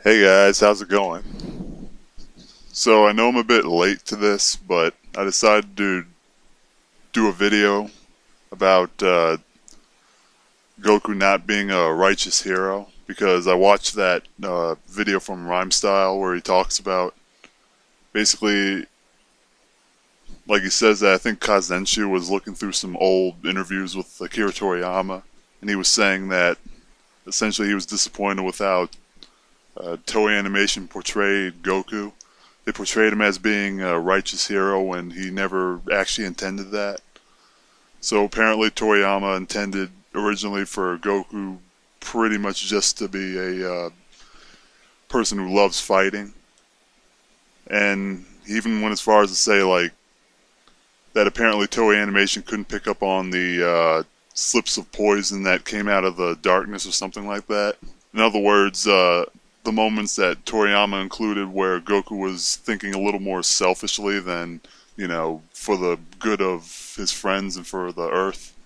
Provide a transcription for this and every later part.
Hey guys, how's it going? So I know I'm a bit late to this, but I decided to do a video about Goku not being a righteous hero because I watched that video from Rhymestlye where he talks about basically, like he says that I think Kazenshu was looking through some old interviews with Akira Toriyama, and he was saying that essentially he was disappointed with how Toei Animation portrayed Goku. They portrayed him as being a righteous hero when he never actually intended that. So apparently Toriyama intended originally for Goku pretty much just to be a person who loves fighting. And he even went as far as to say like that apparently Toei Animation couldn't pick up on the slips of poison that came out of the darkness or something like that. In other words, the moments that Toriyama included where Goku was thinking a little more selfishly than, for the good of his friends and for the Earth.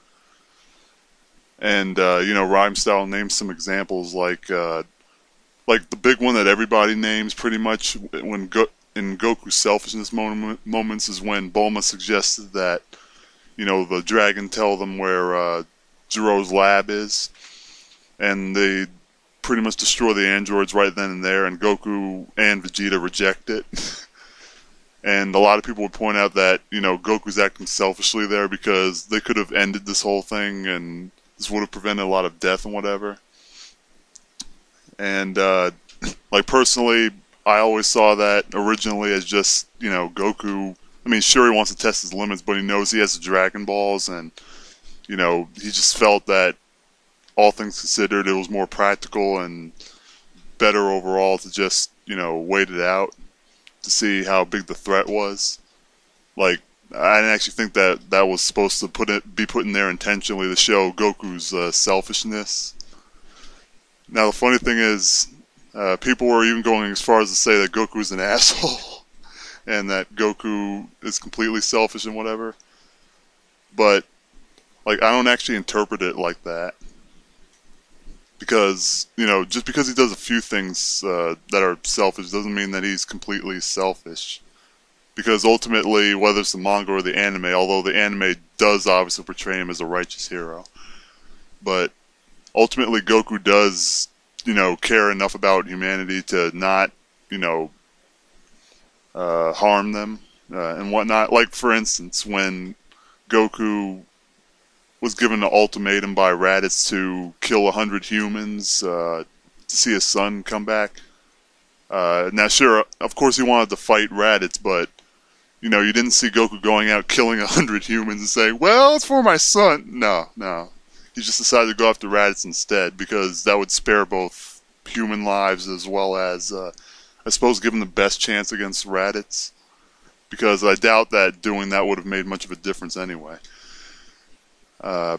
And, Rhymestyle names some examples like the big one that everybody names pretty much in Goku's selfishness moments is when Bulma suggested that, the dragon tell them where Jiro's lab is, and they pretty much destroy the androids right then and there, and Goku and Vegeta reject it. And a lot of people would point out that, Goku's acting selfishly there because they could have ended this whole thing and this would have prevented a lot of death and whatever. And, personally, I always saw that originally as just, Goku. I mean, sure, he wants to test his limits, but he knows he has the Dragon Balls, and, he just felt that all things considered, it was more practical and better overall to just, wait it out to see how big the threat was. Like, I didn't actually think that that was supposed to be put in there intentionally to show Goku's selfishness. Now, the funny thing is, people were even going as far as to say that Goku is an asshole and that Goku is completely selfish and whatever. But, I don't actually interpret it like that. Because, just because he does a few things that are selfish doesn't mean that he's completely selfish. Because ultimately, whether it's the manga or the anime, although the anime does obviously portray him as a righteous hero, but ultimately Goku does, care enough about humanity to not, harm them and whatnot. Like, for instance, when Goku was given an ultimatum by Raditz to kill 100 humans to see his son come back. Now, sure, of course he wanted to fight Raditz, but, you didn't see Goku going out killing 100 humans and saying, well, it's for my son. No. He just decided to go after Raditz instead, because that would spare both human lives as well as, I suppose, give him the best chance against Raditz. Because I doubt that doing that would have made much of a difference anyway. Now,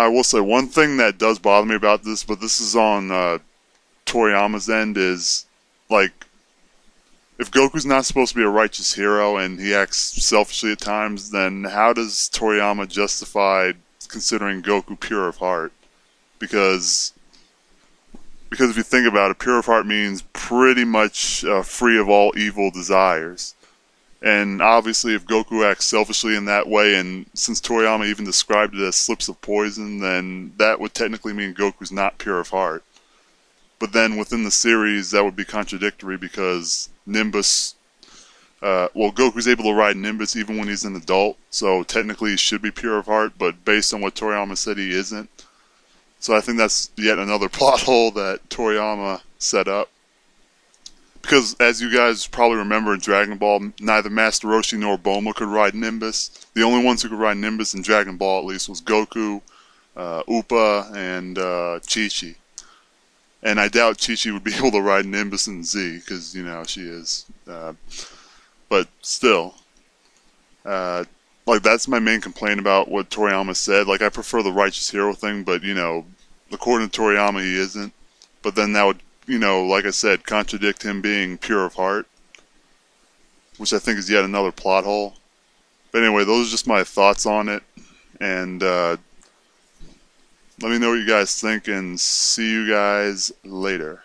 I will say one thing that does bother me about this, but this is on Toriyama's end, is, if Goku's not supposed to be a righteous hero and he acts selfishly at times, then how does Toriyama justify considering Goku pure of heart? Because if you think about it, pure of heart means pretty much free of all evil desires. And obviously, if Goku acts selfishly in that way, and since Toriyama even described it as slips of poison, then that would technically mean Goku's not pure of heart. But then within the series, that would be contradictory because Nimbus, Goku's able to ride Nimbus even when he's an adult, so technically he should be pure of heart, but based on what Toriyama said, he isn't. So I think that's yet another plot hole that Toriyama set up. Because, as you guys probably remember in Dragon Ball, neither Master Roshi nor Bulma could ride Nimbus. The only ones who could ride Nimbus in Dragon Ball, at least, was Goku, Appa, and Chi-Chi. And I doubt Chi-Chi would be able to ride Nimbus in Z, because, she is. But still, that's my main complaint about what Toriyama said. I prefer the righteous hero thing, but, according to Toriyama, he isn't. But then that would, like I said, contradict him being pure of heart, which I think is yet another plot hole. But anyway, those are just my thoughts on it, and let me know what you guys think, and see you guys later.